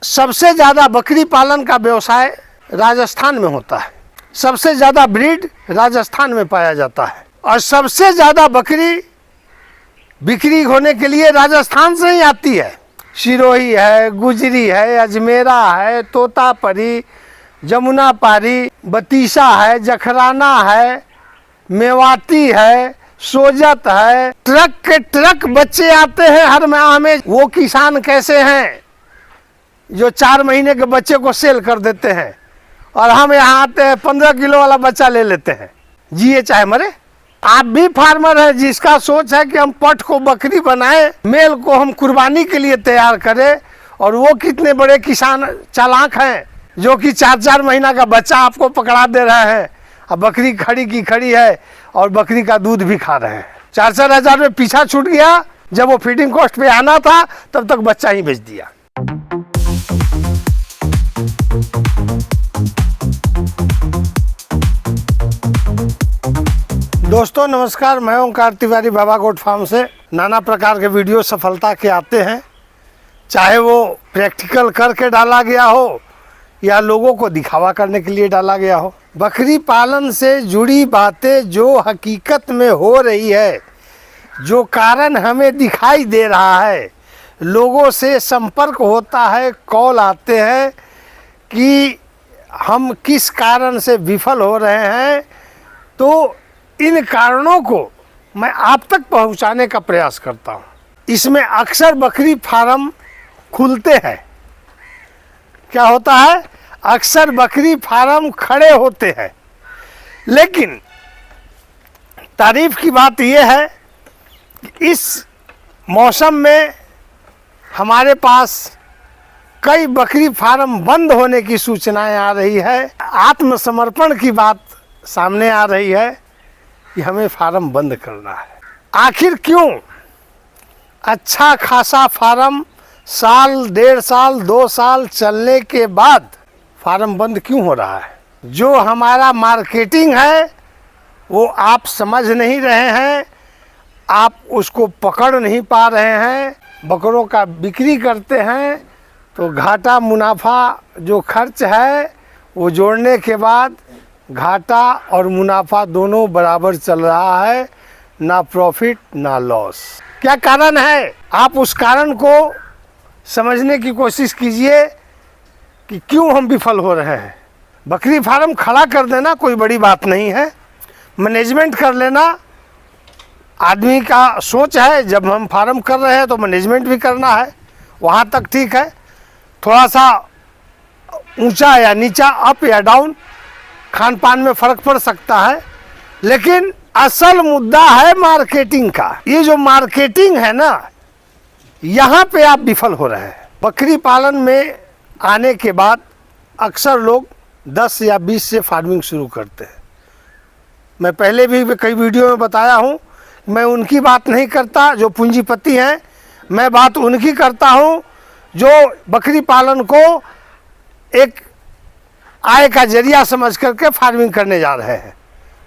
सबसे ज़्यादा बकरी पालन का व्यवसाय राजस्थान में होता है। सबसे ज़्यादा ब्रीड राजस्थान में पाया जाता है और सबसे ज़्यादा बकरी बिक्री होने के लिए राजस्थान से ही आती है। सिरोही है, गुजरी है, अजमेरा है, तोतापरी, जमुनापारी, बतीसा है, जखराना है, मेवाती है, सोजत है। ट्रक के ट्रक बच्चे आते हैं हर माह में। वो किसान कैसे हैं जो 4 महीने के बच्चे को सेल कर देते हैं और हम यहाँ आते हैं 15 किलो वाला बच्चा ले लेते हैं, जिए चाहे मरे। आप भी फार्मर हैं जिसका सोच है कि हम पठ को बकरी बनाएं, मेल को हम कुर्बानी के लिए तैयार करें, और वो कितने बड़े किसान चालाक हैं जो कि 4-4 महीना का बच्चा आपको पकड़ा दे रहे हैं। अब बकरी खड़ी की खड़ी है और बकरी का दूध भी खा रहे हैं। 4-4 हज़ार में पीछा छूट गया। जब वो फीडिंग कॉस्ट पे आना था तब तक बच्चा ही बेच दिया। दोस्तों नमस्कार, मैं ओंकार तिवारी बाबा गोट फार्म से। नाना प्रकार के वीडियो सफलता के आते हैं, चाहे वो प्रैक्टिकल करके डाला गया हो या लोगों को दिखावा करने के लिए डाला गया हो। बकरी पालन से जुड़ी बातें जो हकीकत में हो रही है, जो कारण हमें दिखाई दे रहा है, लोगों से संपर्क होता है, कॉल आते हैं कि हम किस कारण से विफल हो रहे हैं, तो इन कारणों को मैं आप तक पहुंचाने का प्रयास करता हूं। इसमें अक्सर बकरी फार्म खुलते हैं, क्या होता है, अक्सर बकरी फार्म खड़े होते हैं, लेकिन तारीफ की बात यह है कि इस मौसम में हमारे पास कई बकरी फार्म बंद होने की सूचनाएं आ रही है। आत्मसमर्पण की बात सामने आ रही है कि हमें फार्म बंद करना है। आखिर क्यों? अच्छा खासा फार्म साल, 1.5 साल, 2 साल चलने के बाद फार्म बंद क्यों हो रहा है? जो हमारा मार्केटिंग है वो आप समझ नहीं रहे हैं, आप उसको पकड़ नहीं पा रहे हैं। बकरों का बिक्री करते हैं तो घाटा मुनाफा जो खर्च है वो जोड़ने के बाद घाटा और मुनाफा दोनों बराबर चल रहा है, ना प्रॉफिट ना लॉस। क्या कारण है? आप उस कारण को समझने की कोशिश कीजिए कि क्यों हम विफल हो रहे हैं। बकरी फार्म खड़ा कर देना कोई बड़ी बात नहीं है, मैनेजमेंट कर लेना आदमी का सोच है। जब हम फार्म कर रहे हैं तो मैनेजमेंट भी करना है, वहाँ तक ठीक है। थोड़ा सा ऊंचा या नीचा, अप या डाउन, खान पान में फ़र्क पड़ सकता है, लेकिन असल मुद्दा है मार्केटिंग का। ये जो मार्केटिंग है ना, यहाँ पे आप विफल हो रहे हैं। बकरी पालन में आने के बाद अक्सर लोग 10 या 20 से फार्मिंग शुरू करते हैं। मैं पहले भी कई वीडियो में बताया हूँ, मैं उनकी बात नहीं करता जो पूंजीपति हैं, मैं बात उनकी करता हूँ जो बकरी पालन को एक आय का जरिया समझ करके फार्मिंग करने जा रहे हैं।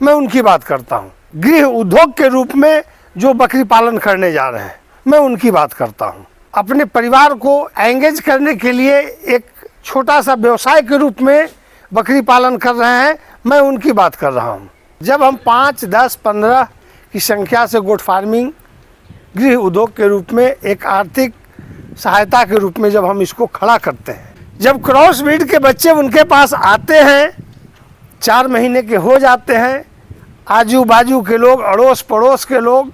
मैं उनकी बात करता हूँ। गृह उद्योग के रूप में जो बकरी पालन करने जा रहे हैं, मैं उनकी बात करता हूँ। अपने परिवार को एंगेज करने के लिए एक छोटा सा व्यवसाय के रूप में बकरी पालन कर रहे हैं, मैं उनकी बात कर रहा हूँ। जब हम 5, 10, 15 की संख्या से गोट फार्मिंग गृह उद्योग के रूप में एक आर्थिक सहायता के रूप में जब हम इसको खड़ा करते हैं, जब क्रॉस ब्रीड के बच्चे उनके पास आते हैं, 4 महीने के हो जाते हैं, आजू बाजू के लोग, अड़ोस पड़ोस के लोग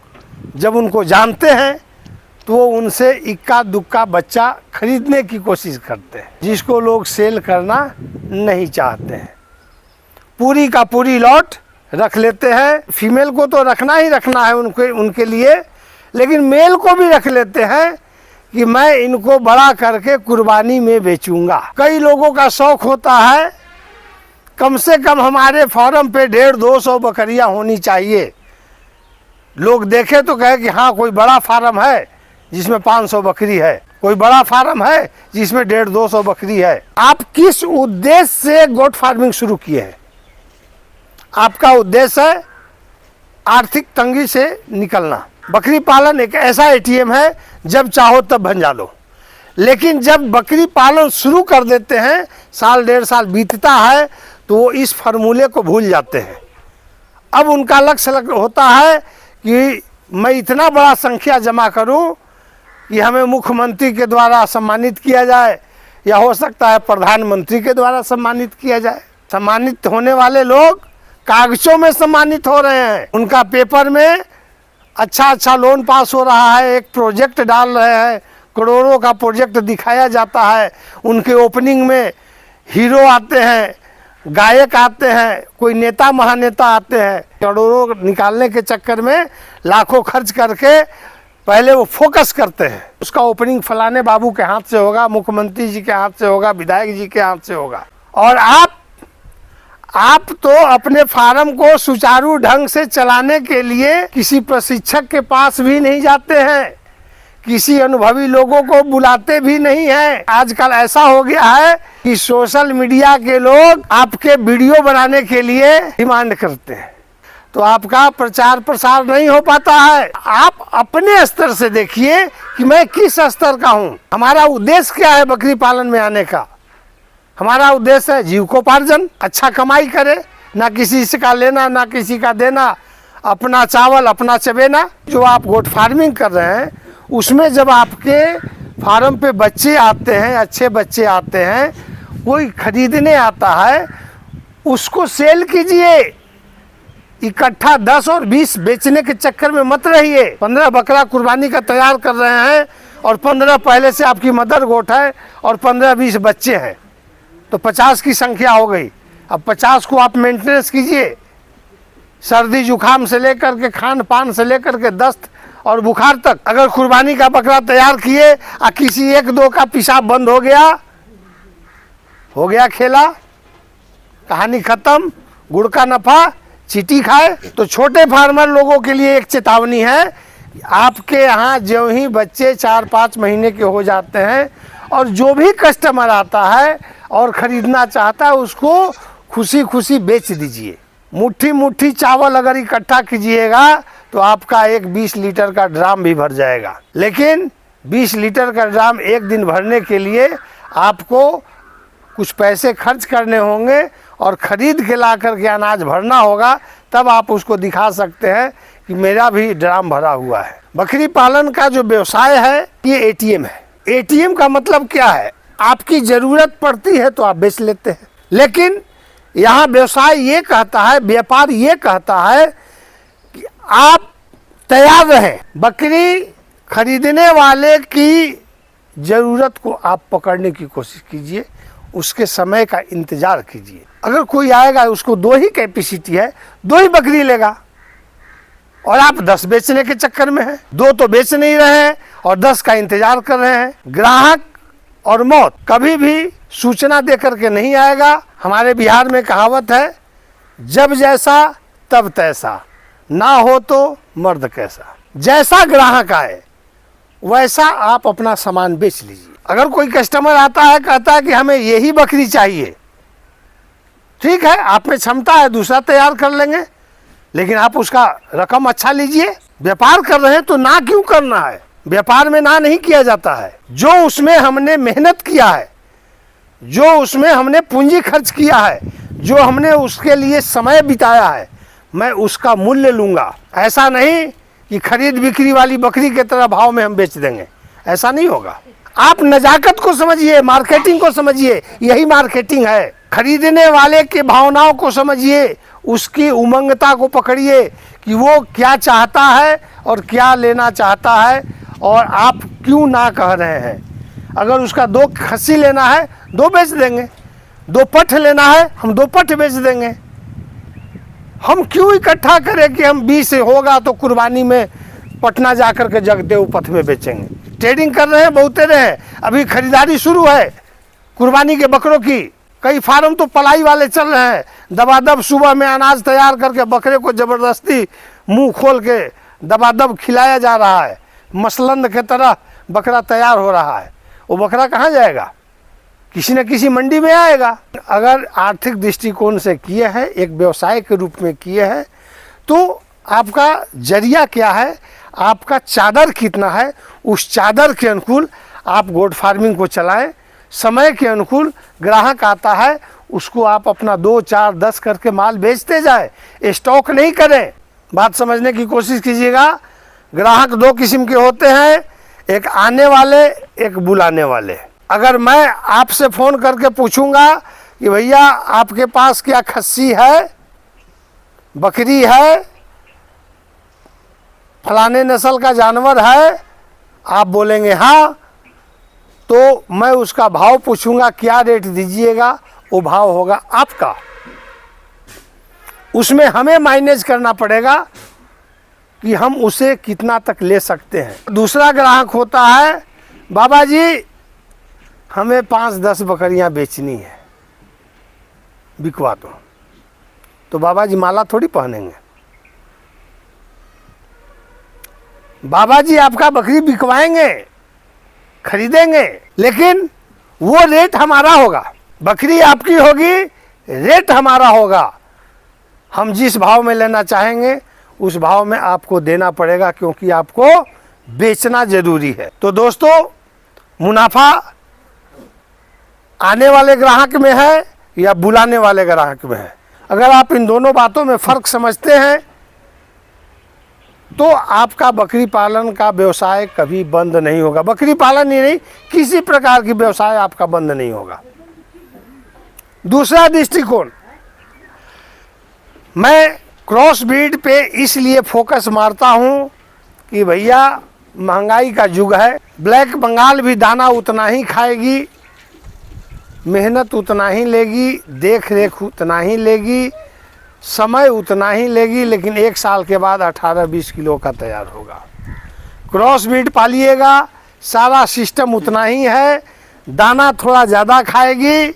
जब उनको जानते हैं तो वो उनसे इक्का दुक्का बच्चा खरीदने की कोशिश करते हैं, जिसको लोग सेल करना नहीं चाहते हैं। पूरी का पूरी लॉट रख लेते हैं। फीमेल को तो रखना ही रखना है उनके लिए, लेकिन मेल को भी रख लेते हैं कि मैं इनको बड़ा करके कुर्बानी में बेचूंगा। कई लोगों का शौक होता है कम से कम हमारे फार्म पे 150-200 बकरियां होनी चाहिए। लोग देखे तो कहे कि हाँ, कोई बड़ा फार्म है जिसमें 500 बकरी है, कोई बड़ा फार्म है जिसमें 150-200 बकरी है। आप किस उद्देश्य से गोट फार्मिंग शुरू किए हैं? आपका उद्देश्य है आर्थिक तंगी से निकलना। बकरी पालन एक ऐसा एटीएम है, जब चाहो तब भंजा लो, लेकिन जब बकरी पालन शुरू कर देते हैं, साल 1.5 साल बीतता है, तो वो इस फार्मूले को भूल जाते हैं। अब उनका लक्ष्य होता है कि मैं इतना बड़ा संख्या जमा करूं कि हमें मुख्यमंत्री के द्वारा सम्मानित किया जाए, या हो सकता है प्रधानमंत्री के द्वारा सम्मानित किया जाए। सम्मानित होने वाले लोग कागजों में सम्मानित हो रहे हैं, उनका पेपर में अच्छा लोन पास हो रहा है, एक प्रोजेक्ट डाल रहे हैं, करोड़ों का प्रोजेक्ट दिखाया जाता है, उनके ओपनिंग में हीरो आते हैं, गायक आते हैं, कोई नेता महानेता आते हैं। करोड़ों निकालने के चक्कर में लाखों खर्च करके पहले वो फोकस करते हैं, उसका ओपनिंग फलाने बाबू के हाथ से होगा, मुख्यमंत्री जी के हाथ से होगा, विधायक जी के हाथ से होगा। और आप तो अपने फार्म को सुचारू ढंग से चलाने के लिए किसी प्रशिक्षक के पास भी नहीं जाते हैं, किसी अनुभवी लोगों को बुलाते भी नहीं हैं। आजकल ऐसा हो गया है कि सोशल मीडिया के लोग आपके वीडियो बनाने के लिए डिमांड करते हैं, तो आपका प्रचार प्रसार नहीं हो पाता है। आप अपने स्तर से देखिए कि मैं किस स्तर का हूँ। हमारा उद्देश्य क्या है बकरी पालन में आने का? हमारा उद्देश्य है जीविकोपार्जन, अच्छा कमाई करे, ना किसी से का लेना ना किसी का देना, अपना चावल अपना चबेना। जो आप गोट फार्मिंग कर रहे हैं, उसमें जब आपके फार्म पे बच्चे आते हैं, अच्छे बच्चे आते हैं, कोई खरीदने आता है, उसको सेल कीजिए। इकट्ठा 10 और 20 बेचने के चक्कर में मत रहिए। 15 बकरा कुर्बानी का तैयार कर रहे हैं और 15 पहले से आपकी मदर गोट है और 15-20 बच्चे हैं, तो 50 की संख्या हो गई। अब 50 को आप मेंटेनेंस कीजिए, सर्दी जुकाम से लेकर के खान पान से लेकर के दस्त और बुखार तक। अगर कुर्बानी का बकरा तैयार किए और किसी 1-2 का पेशाब बंद हो गया खेला, कहानी खत्म, गुड़ का नफा चीटी खाए। तो छोटे फार्मर लोगों के लिए एक चेतावनी है, आपके यहाँ जो ही बच्चे 4-5 महीने के हो जाते हैं और जो भी कस्टमर आता है और ख़रीदना चाहता है, उसको खुशी खुशी बेच दीजिए। मुट्ठी मुट्ठी चावल अगर इकट्ठा कीजिएगा तो आपका एक 20 लीटर का ड्राम भी भर जाएगा। लेकिन 20 लीटर का ड्राम एक दिन भरने के लिए आपको कुछ पैसे खर्च करने होंगे और ख़रीद के ला कर के अनाज भरना होगा, तब आप उसको दिखा सकते हैं कि मेरा भी ड्राम भरा हुआ है। बकरी पालन का जो व्यवसाय है ये एटीएम है। एटीएम का मतलब क्या है? आपकी ज़रूरत पड़ती है तो आप बेच लेते हैं, लेकिन यहाँ व्यवसाय ये कहता है, व्यापार ये कहता है कि आप तैयार रहें। बकरी खरीदने वाले की ज़रूरत को आप पकड़ने की कोशिश कीजिए, उसके समय का इंतज़ार कीजिए। अगर कोई आएगा, उसको 2 ही कैपेसिटी है, 2 ही बकरी लेगा और आप 10 बेचने के चक्कर में हैं। 2 तो बेच नहीं रहे हैं और 10 का इंतज़ार कर रहे हैं। ग्राहक और मौत कभी भी सूचना दे करके नहीं आएगा। हमारे बिहार में कहावत है, जब जैसा तब तैसा, ना हो तो मर्द कैसा। जैसा ग्राहक आए वैसा आप अपना सामान बेच लीजिए। अगर कोई कस्टमर आता है, कहता है कि हमें यही बकरी चाहिए, ठीक है, आप में क्षमता है, दूसरा तैयार कर लेंगे, लेकिन आप उसका रकम अच्छा लीजिए। व्यापार कर रहे हैं तो ना क्यों करना है? व्यापार में ना नहीं किया जाता है। जो उसमें हमने मेहनत किया है, जो उसमें हमने पूंजी खर्च किया है, जो हमने उसके लिए समय बिताया है, मैं उसका मूल्य लूँगा। ऐसा नहीं कि खरीद बिक्री वाली बकरी के तरह भाव में हम बेच देंगे, ऐसा नहीं होगा। आप नज़ाकत को समझिए, मार्केटिंग को समझिए, यही मार्केटिंग है। खरीदने वाले के भावनाओं को समझिए, उसकी उमंगता को पकड़िए कि वो क्या चाहता है और क्या लेना चाहता है और आप क्यों ना कह रहे हैं। अगर उसका 2 खस्सी लेना है, 2 बेच देंगे। 2 पठ लेना है, हम 2 पठ बेच देंगे। हम क्यों इकट्ठा करें कि हम 20 होगा तो कुर्बानी में पटना जाकर के जगदेव पथ में बेचेंगे। ट्रेडिंग कर रहे हैं, बहुते रहे। अभी खरीदारी शुरू है कुर्बानी के बकरों की। कई फार्म तो पलाई वाले चल रहे हैं, दबादब सुबह में अनाज तैयार करके बकरे को ज़बरदस्ती मुंह खोल के दबादब खिलाया जा रहा है। मसलंद के तरह बकरा तैयार हो रहा है। वो बकरा कहाँ जाएगा? किसी न किसी मंडी में आएगा। अगर आर्थिक दृष्टिकोण से किए हैं, एक व्यवसाय के रूप में किए हैं, तो आपका जरिया क्या है, आपका चादर कितना है, उस चादर के अनुकूल आप गोट फार्मिंग को चलाएं। समय के अनुकूल ग्राहक आता है, उसको आप अपना 2, 4, 10 करके माल बेचते जाए, स्टॉक नहीं करें। बात समझने की कोशिश कीजिएगा। ग्राहक 2 किस्म के होते हैं, एक आने वाले, एक बुलाने वाले। अगर मैं आपसे फ़ोन करके पूछूंगा कि भैया आपके पास क्या खस्सी है, बकरी है, फलाने नस्ल का जानवर है, आप बोलेंगे हाँ, तो मैं उसका भाव पूछूंगा, क्या रेट दीजिएगा, वो भाव होगा आपका। उसमें हमें माइनेज करना पड़ेगा कि हम उसे कितना तक ले सकते हैं। दूसरा ग्राहक होता है, बाबा जी हमें 5-10 बकरियां बेचनी है, बिकवा दो। तो बाबा जी माला थोड़ी पहनेंगे। बाबा जी आपका बकरी बिकवाएंगे, खरीदेंगे, लेकिन वो रेट हमारा होगा। बकरी आपकी होगी, रेट हमारा होगा। हम जिस भाव में लेना चाहेंगे उस भाव में आपको देना पड़ेगा, क्योंकि आपको बेचना जरूरी है। तो दोस्तों, मुनाफा आने वाले ग्राहक में है या बुलाने वाले ग्राहक में है। अगर आप इन दोनों बातों में फ़र्क समझते हैं तो आपका बकरी पालन का व्यवसाय कभी बंद नहीं होगा। बकरी पालन ही नहीं, किसी प्रकार की व्यवसाय आपका बंद नहीं होगा। दूसरा दृष्टिकोण, मैं क्रॉस ब्रीड पे इसलिए फोकस मारता हूँ कि भैया महंगाई का युग है। ब्लैक बंगाल भी दाना उतना ही खाएगी, मेहनत उतना ही लेगी, देख रेख उतना ही लेगी, समय उतना ही लेगी, लेकिन 1 साल के बाद 18-20 किलो का तैयार होगा। क्रॉस ब्रीड पालिएगा, सारा सिस्टम उतना ही है, दाना थोड़ा ज़्यादा खाएगी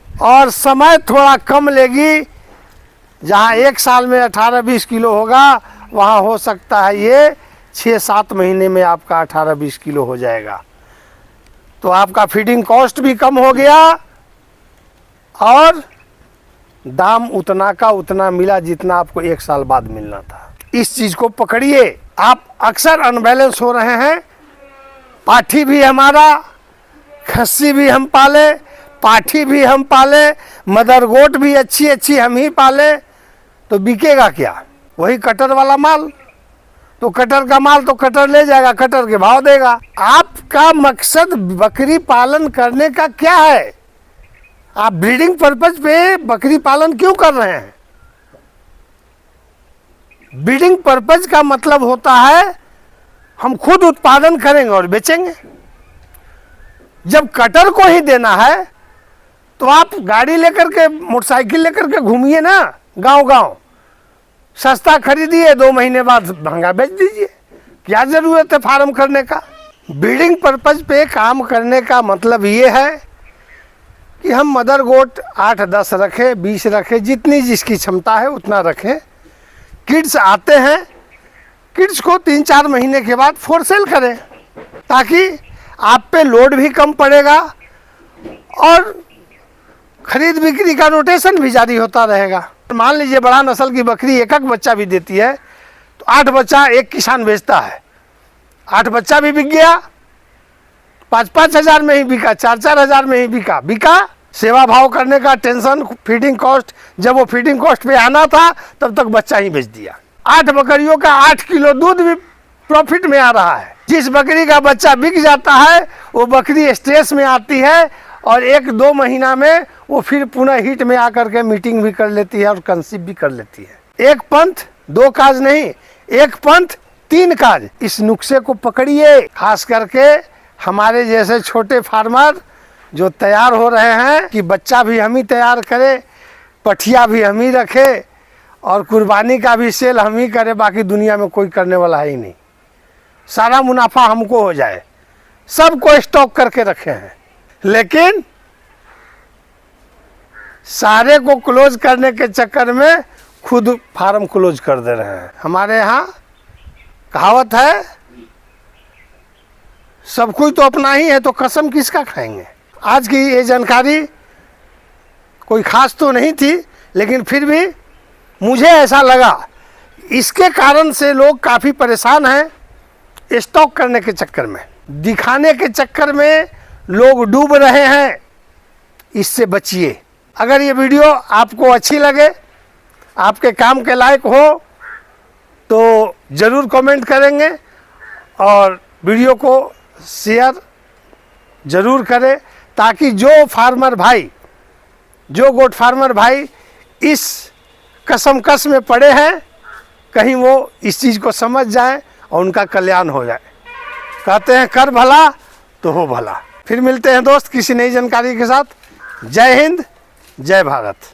और समय थोड़ा कम लेगी। जहाँ 1 साल में 18-20 किलो होगा, वहाँ हो सकता है ये 6-7 महीने में आपका 18-20 किलो हो जाएगा। तो आपका फीडिंग कॉस्ट भी कम हो गया और दाम उतना का उतना मिला जितना आपको 1 साल बाद मिलना था। इस चीज़ को पकड़िए। आप अक्सर अनबैलेंस हो रहे हैं। पाठी भी हमारा, खस्सी भी हम पाले, पाठी भी हम पाले, मदर गोट भी अच्छी अच्छी हम ही पाले, तो बिकेगा क्या? वही कटर वाला माल। तो कटर का माल तो कटर ले जाएगा, कटर के भाव देगा। आपका मकसद बकरी पालन करने का क्या है? आप ब्रीडिंग पर्पज पे बकरी पालन क्यों कर रहे हैं? ब्रीडिंग पर्पज का मतलब होता है हम खुद उत्पादन करेंगे और बेचेंगे। जब कटर को ही देना है तो आप गाड़ी लेकर के, मोटरसाइकिल लेकर के घूमिए ना गांव गांव, सस्ता खरीदिए, 2 महीने बाद महंगा बेच दीजिए। क्या जरूरत है फार्म करने का? ब्रीडिंग पर्पज पे काम करने का मतलब ये है कि हम मदर गोट 8-10 रखें, 20 रखें, जितनी जिसकी क्षमता है उतना रखें। किड्स आते हैं, किड्स को 3-4 महीने के बाद फोर सेल करें, ताकि आप पे लोड भी कम पड़ेगा और खरीद बिक्री का रोटेशन भी जारी होता रहेगा। मान लीजिए बड़ा नस्ल की बकरी एक बच्चा भी देती है, तो 8 बच्चा एक किसान बेचता है, 8 बच्चा भी बिक गया, 5-5 हज़ार में ही बिका, 4-4 हज़ार में ही बिका। सेवा भाव करने का टेंशन, फीडिंग कॉस्ट, जब वो फीडिंग कॉस्ट पे आना था तब तक बच्चा ही बेच दिया। 8 बकरियों का 8 किलो दूध भी प्रॉफिट में आ रहा है। जिस बकरी का बच्चा बिक जाता है वो बकरी स्ट्रेस में आती है और 1-2 महीना में वो फिर पुनः हिट में आकर के मीटिंग भी कर लेती है और कंसीव भी कर लेती है। 1 पंथ 2 काज नहीं, 1 पंथ 3 काज। इस नुस्खे को पकड़िए। खास करके हमारे जैसे छोटे फार्मर जो तैयार हो रहे हैं कि बच्चा भी हम ही तैयार करें, पठिया भी हम ही रखें और कुर्बानी का भी सेल हम ही करें, बाकी दुनिया में कोई करने वाला है ही नहीं। सारा मुनाफा हमको हो जाए, सबको स्टॉक करके रखे हैं, लेकिन सारे को क्लोज करने के चक्कर में खुद फार्म क्लोज कर दे रहे हैं। हमारे यहाँ कहावत है, सब कोई तो अपना ही है तो कसम किसका खाएंगे। आज की ये जानकारी कोई खास तो नहीं थी, लेकिन फिर भी मुझे ऐसा लगा इसके कारण से लोग काफ़ी परेशान हैं स्टॉक करने के चक्कर में। दिखाने के चक्कर में लोग डूब रहे हैं, इससे बचिए। अगर ये वीडियो आपको अच्छी लगे, आपके काम के लायक हो, तो ज़रूर कमेंट करेंगे और वीडियो को शेयर ज़रूर करें, ताकि जो फार्मर भाई, जो गोट फार्मर भाई इस कसमकस में पड़े हैं, कहीं वो इस चीज़ को समझ जाएं और उनका कल्याण हो जाए। कहते हैं कर भला तो हो भला। फिर मिलते हैं दोस्त किसी नई जानकारी के साथ। जय हिंद, जय भारत।